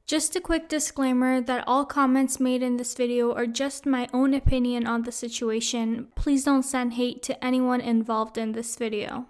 Just a quick disclaimer that all comments made in this video are just my own opinion on the situation. Please don't send hate to anyone involved in this video.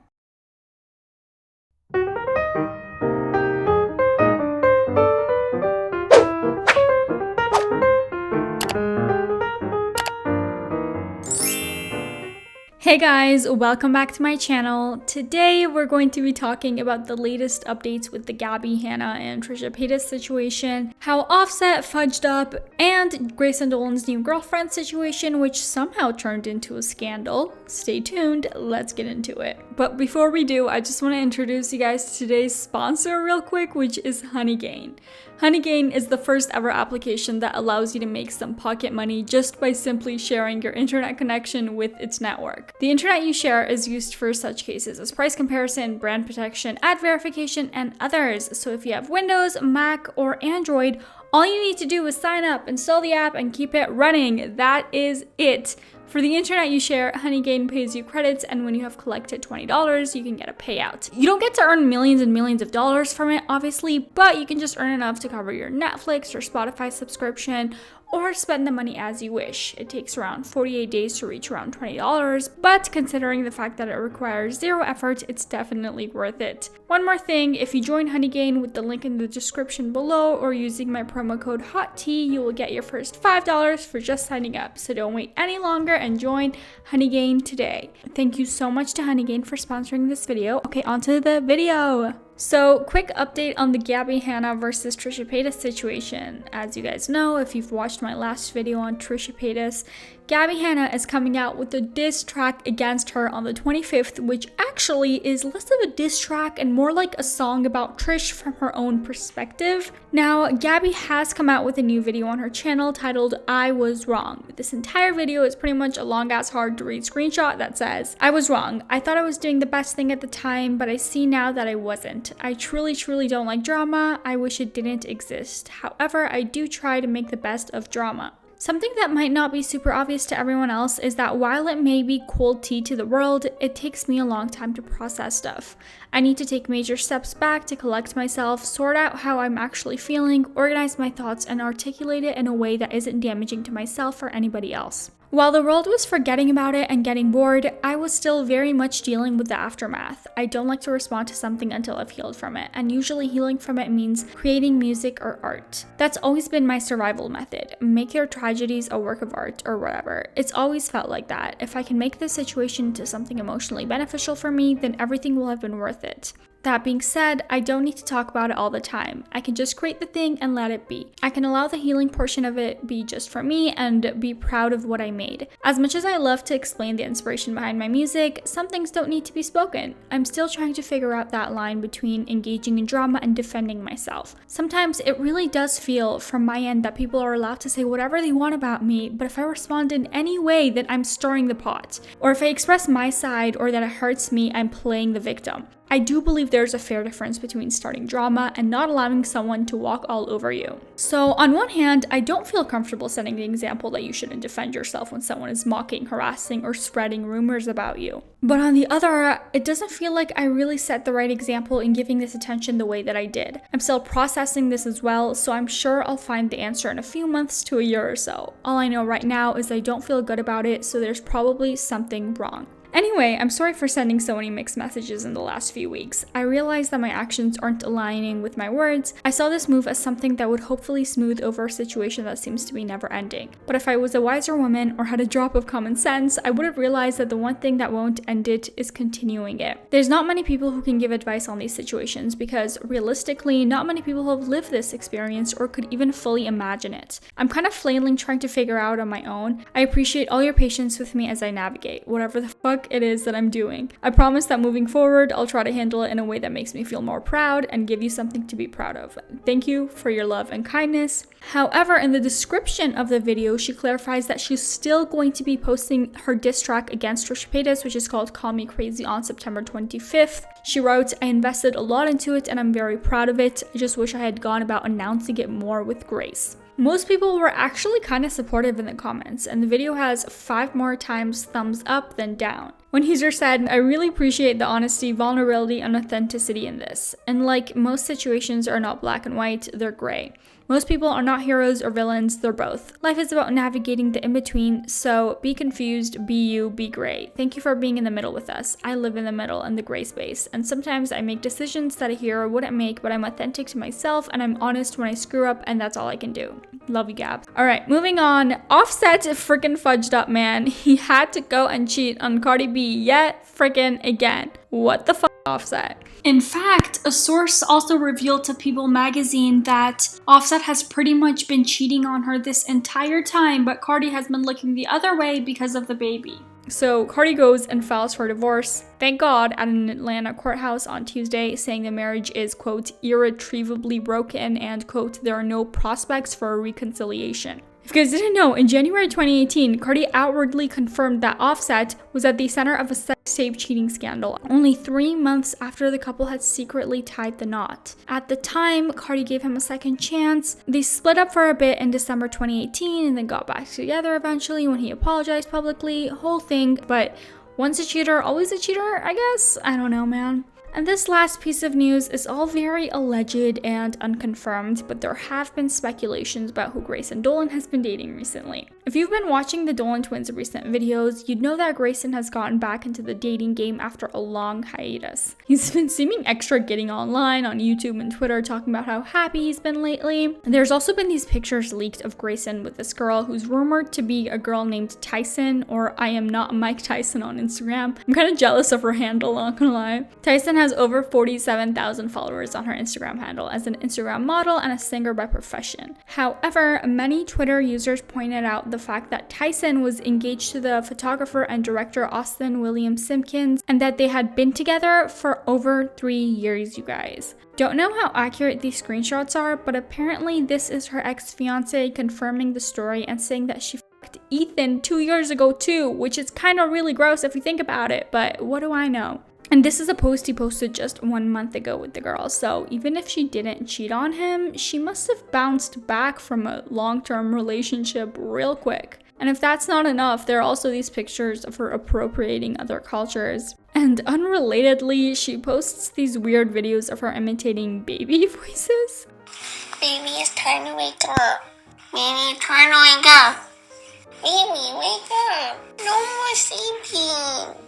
Hey guys, welcome back to my channel. Today we're going to be talking about the latest updates with the Gabbie Hanna and Trisha Paytas situation, how Offset fudged up, and Grayson Dolan's new girlfriend situation, which somehow turned into a scandal. Stay tuned, let's get into it. But before we do, I just want to introduce you guys to today's sponsor real quick, which is Honeygain. Honeygain is the first ever application that allows you to make some pocket money just by simply sharing your internet connection with its network. The internet you share is used for such cases as price comparison, brand protection, ad verification, and others. So if you have Windows, Mac, or Android, all you need to do is sign up, install the app, and keep it running. That is it. For the internet you share, Honeygain pays you credits, and when you have collected $20, you can get a payout. You don't get to earn millions and millions of dollars from it, obviously, but you can just earn enough to cover your Netflix or Spotify subscription, or spend the money as you wish. It takes around 48 days to reach around $20, but considering the fact that it requires zero effort, it's definitely worth it. One more thing, if you join Honeygain with the link in the description below or using my promo code HOTT, you will get your first $5 for just signing up. So don't wait any longer and join Honeygain today. Thank you so much to Honeygain for sponsoring this video. Okay, on to the video. So, quick update on the Gabbie Hanna versus Trisha Paytas situation. As you guys know, if you've watched my last video on Trisha Paytas, Gabbie Hanna is coming out with a diss track against her on the 25th, which actually is less of a diss track and more like a song about Trish from her own perspective. Now, Gabbie has come out with a new video on her channel titled I Was Wrong. This entire video is pretty much a long-ass hard-to-read screenshot that says, I was wrong. I thought I was doing the best thing at the time, but I see now that I wasn't. I truly don't like drama. I wish it didn't exist. However, I do try to make the best of drama. Something that might not be super obvious to everyone else is that while it may be cold tea to the world, it takes me a long time to process stuff. I need to take major steps back to collect myself, sort out how I'm actually feeling, organize my thoughts, and articulate it in a way that isn't damaging to myself or anybody else. While the world was forgetting about it and getting bored, I was still very much dealing with the aftermath. I don't like to respond to something until I've healed from it, and usually healing from it means creating music or art. That's always been my survival method. Make your tragedies a work of art or whatever. It's always felt like that. If I can make the situation into something emotionally beneficial for me, then everything will have been worth it. That being said, I don't need to talk about it all the time. I can just create the thing and let it be. I can allow the healing portion of it be just for me and be proud of what I made. As much as I love to explain the inspiration behind my music, some things don't need to be spoken. I'm still trying to figure out that line between engaging in drama and defending myself. Sometimes it really does feel from my end that people are allowed to say whatever they want about me, but if I respond in any way, then I'm stirring the pot. Or if I express my side or that it hurts me, I'm playing the victim. I do believe there's a fair difference between starting drama and not allowing someone to walk all over you. So on one hand, I don't feel comfortable setting the example that you shouldn't defend yourself when someone is mocking, harassing, or spreading rumors about you. But on the other, it doesn't feel like I really set the right example in giving this attention the way that I did. I'm still processing this as well, so I'm sure I'll find the answer in a few months to a year or so. All I know right now is I don't feel good about it, so there's probably something wrong. Anyway, I'm sorry for sending so many mixed messages in the last few weeks. I realized that my actions aren't aligning with my words. I saw this move as something that would hopefully smooth over a situation that seems to be never ending. But if I was a wiser woman or had a drop of common sense, I would have realized that the one thing that won't end it is continuing it. There's not many people who can give advice on these situations because realistically, not many people have lived this experience or could even fully imagine it. I'm kind of flailing trying to figure out on my own. I appreciate all your patience with me as I navigate whatever the fuck it is that I'm doing. I promise that moving forward, I'll try to handle it in a way that makes me feel more proud and give you something to be proud of. Thank you for your love and kindness. However, in the description of the video, she clarifies that she's still going to be posting her diss track against Trisha Paytas, which is called Call Me Crazy, on September 25th. She wrote, I invested a lot into it and I'm very proud of it. I just wish I had gone about announcing it more with grace. Most people were actually kind of supportive in the comments, and the video has 5 more times thumbs up than down. One user said, I really appreciate the honesty, vulnerability, and authenticity in this. And like most situations are not black and white, they're gray. Most people are not heroes or villains, they're both. Life is about navigating the in-between, so be confused, be you, be gray. Thank you for being in the middle with us. I live in the middle, in the gray space, and sometimes I make decisions that a hero wouldn't make, but I'm authentic to myself and I'm honest when I screw up, and that's all I can do. Love you, Gab. Alright, moving on. Offset freaking fudged up, man. He had to go and cheat on Cardi B yet freaking again. What the fuck, Offset? In fact, a source also revealed to People magazine that Offset has pretty much been cheating on her this entire time, but Cardi has been looking the other way because of the baby. So Cardi goes and files for divorce, thank God, at an Atlanta courthouse on Tuesday, saying the marriage is, quote, irretrievably broken and, quote, there are no prospects for a reconciliation. If you guys didn't know, in January 2018, Cardi outwardly confirmed that Offset was at the center of a sex tape cheating scandal, only 3 months after the couple had secretly tied the knot. At the time, Cardi gave him a second chance. They split up for a bit in December 2018 and then got back together eventually when he apologized publicly, whole thing, but once a cheater, always a cheater, I guess? I don't know, man. And this last piece of news is all very alleged and unconfirmed, but there have been speculations about who Grayson Dolan has been dating recently. If you've been watching the Dolan twins' recent videos, you'd know that Grayson has gotten back into the dating game after a long hiatus. He's been seeming extra getting online on YouTube and Twitter talking about how happy he's been lately. And there's also been these pictures leaked of Grayson with this girl who's rumored to be a girl named Tyson, or I am not Mike Tyson on Instagram. I'm kind of jealous of her handle, not gonna lie. Tyson has over 47,000 followers on her Instagram handle as an Instagram model and a singer by profession. However, many Twitter users pointed out the fact that Tyson was engaged to the photographer and director Austin William Simpkins and that they had been together for over 3 years, you guys. Don't know how accurate these screenshots are, but apparently this is her ex-fiance confirming the story and saying that she fucked Ethan 2 years ago too, which is kind of really gross if you think about it, but what do I know? And this is a post he posted just 1 month ago with the girl, so even if she didn't cheat on him, she must have bounced back from a long-term relationship real quick. And if that's not enough, there are also these pictures of her appropriating other cultures. And unrelatedly, she posts these weird videos of her imitating baby voices. Baby, it's time to wake up. Baby, it's time to wake up. Baby, wake up. No more sleeping.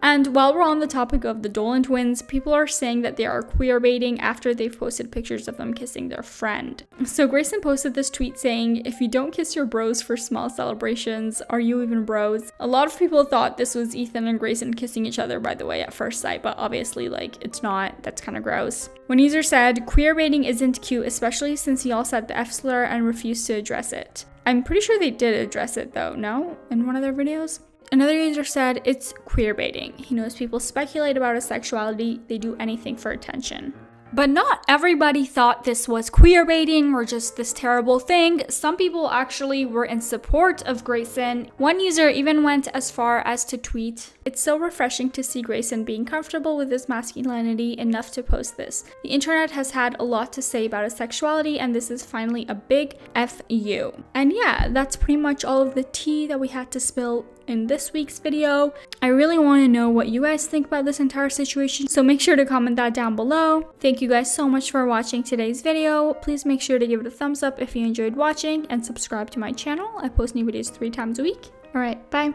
And while we're on the topic of the Dolan twins, people are saying that they are queerbaiting after they've posted pictures of them kissing their friend. So Grayson posted this tweet saying, if you don't kiss your bros for small celebrations, are you even bros? A lot of people thought this was Ethan and Grayson kissing each other, by the way, at first sight, but obviously, like, it's not. That's kind of gross. One user said, queerbaiting isn't cute, especially since y'all said the F slur and refused to address it. I'm pretty sure they did address it though, no? In one of their videos? Another user said, it's queerbaiting. He knows people speculate about his sexuality, they do anything for attention. But not everybody thought this was queerbaiting or just this terrible thing. Some people actually were in support of Grayson. One user even went as far as to tweet, it's so refreshing to see Grayson being comfortable with his masculinity enough to post this. The internet has had a lot to say about his sexuality and this is finally a big F you. And yeah, that's pretty much all of the tea that we had to spill in this week's video. I really want to know what you guys think about this entire situation, so make sure to comment that down below. Thank you guys so much for watching today's video. Please make sure to give it a thumbs up if you enjoyed watching and subscribe to my channel. I post new videos 3 times a week. Alright, bye.